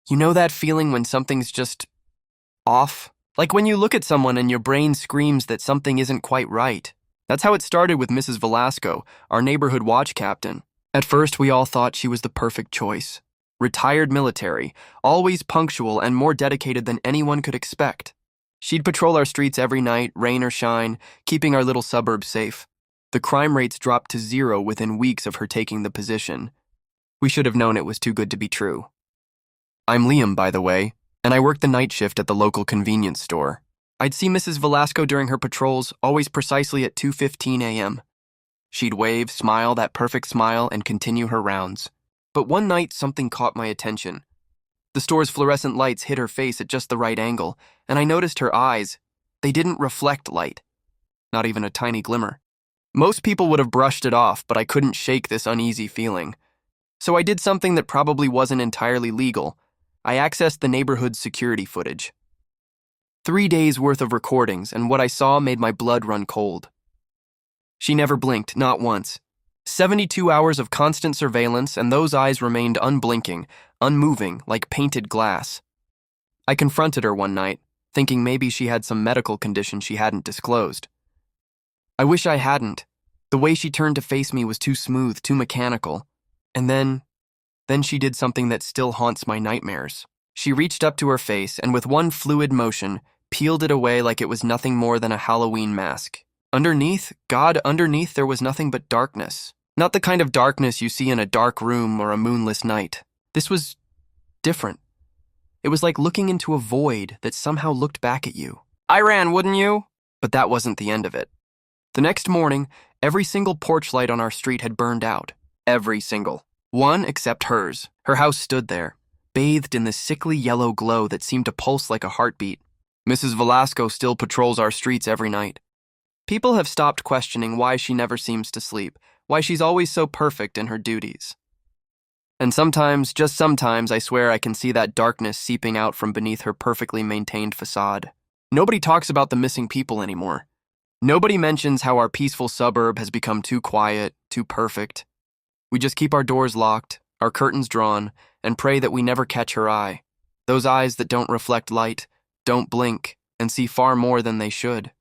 You know that feeling when something's just off? Like when you look at someone and your brain screams that something isn't quite right. That's how it started with Mrs. Velasco, our neighborhood watch captain. At first, we all thought she was the perfect choice. Retired military, always punctual and more dedicated than anyone could expect. She'd patrol our streets every night, rain or shine, keeping our little suburbs safe. The crime rates dropped to zero within weeks of her taking the position. We should have known it was too good to be true. I'm Liam, by the way, and I worked the night shift at the local convenience store. I'd see Mrs. Velasco during her patrols, always precisely at 2:15 a.m. She'd wave, smile, that perfect smile, and continue her rounds. But one night, something caught my attention. The store's fluorescent lights hit her face at just the right angle, and I noticed her eyes. They didn't reflect light. Not even a tiny glimmer. Most people would have brushed it off, but I couldn't shake this uneasy feeling. So I did something that probably wasn't entirely legal. I accessed the neighborhood's security footage. 3 days worth of recordings, and what I saw made my blood run cold. She never blinked, not once. 72 hours of constant surveillance, and those eyes remained unblinking, unmoving, like painted glass. I confronted her one night, thinking maybe she had some medical condition she hadn't disclosed. I wish I hadn't. The way she turned to face me was too smooth, too mechanical. And then she did something that still haunts my nightmares. She reached up to her face and with one fluid motion, peeled it away like it was nothing more than a Halloween mask. Underneath, underneath there was nothing but darkness. Not the kind of darkness you see in a dark room or a moonless night. This was different. It was like looking into a void that somehow looked back at you. I ran, wouldn't you? But that wasn't the end of it. The next morning, every single porch light on our street had burned out. Every single. One except hers. Her house stood there, bathed in the sickly yellow glow that seemed to pulse like a heartbeat. Mrs. Velasco still patrols our streets every night. People have stopped questioning why she never seems to sleep, why she's always so perfect in her duties. And sometimes, just sometimes, I swear I can see that darkness seeping out from beneath her perfectly maintained facade. Nobody talks about the missing people anymore. Nobody mentions how our peaceful suburb has become too quiet, too perfect. We just keep our doors locked, our curtains drawn, and pray that we never catch her eye. Those eyes that don't reflect light, don't blink, and see far more than they should.